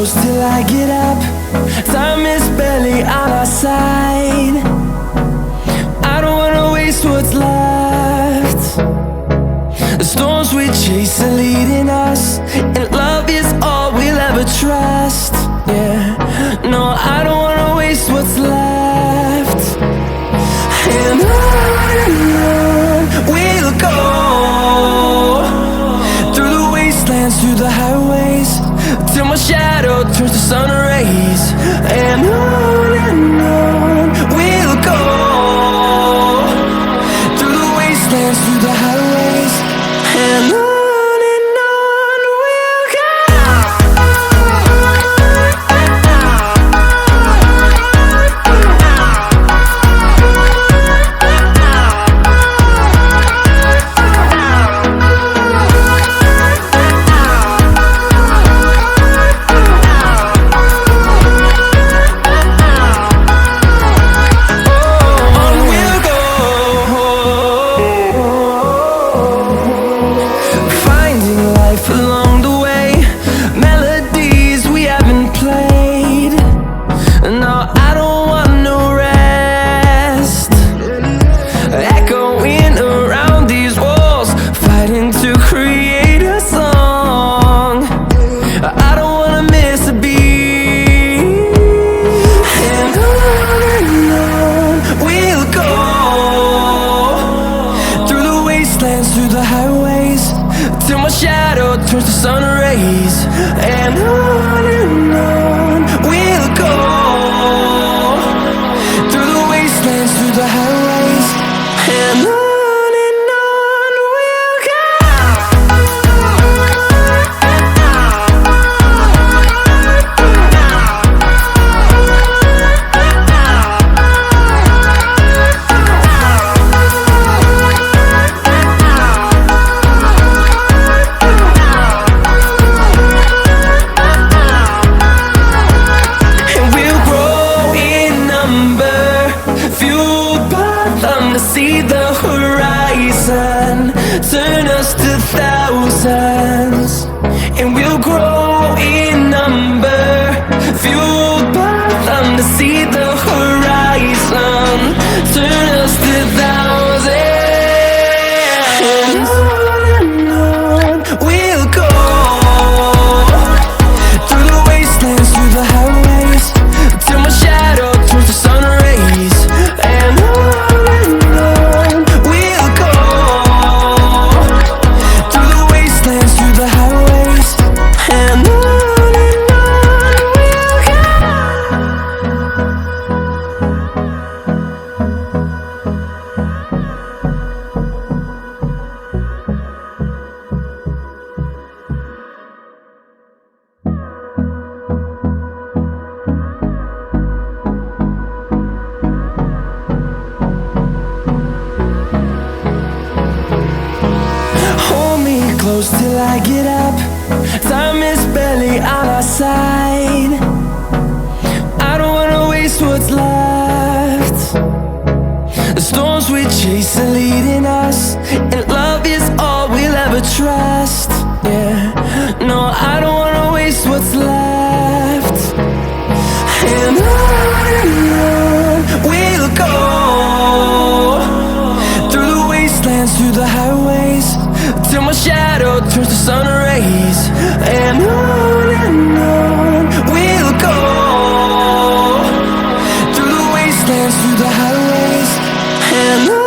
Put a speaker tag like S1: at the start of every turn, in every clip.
S1: close till I get up. Time is barely on our side. I don't wanna waste what's left. The storms we chase are leading us, and love is all we'll ever trust. Yeah, no, I don't wanna waste what's left. And on we'll go, through the wastelands, through the highways, till my shadow turns to sun rays. And on we'll go, through the wastelands, through the highways, and on we'll go. Through the highways, till my shadow turns to sun rays. And on we'll go, through the wastelands, through the highways, and on we'll go. See the horizon, turn us to thousands, and we'll grow in number, fueled by them. To see the horizon, turn us to thousands, and on we'll go, through the wastelands, through the highways, till my shadow turns to sun rays. And close till I get up. Time is barely on our side. I don't wanna waste what's left. The storms we chase are leading us, and love is all we'll ever trust. Yeah, no, I don't wanna waste what's left. And on we'll go, through the wastelands, through the highways, till my shadow turns to sun rays. And on we'll go, through the wastelands, through the highways, and on.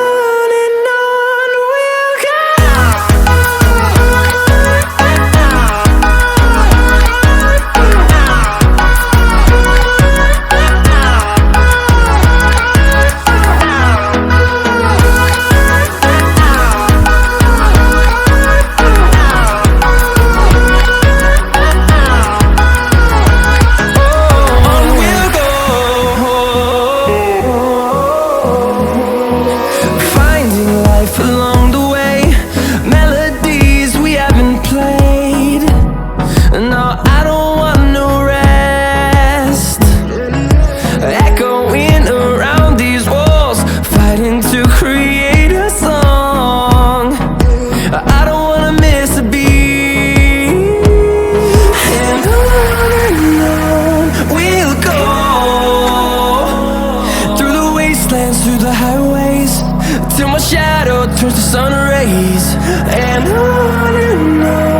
S1: shadow turns to sun rays. And on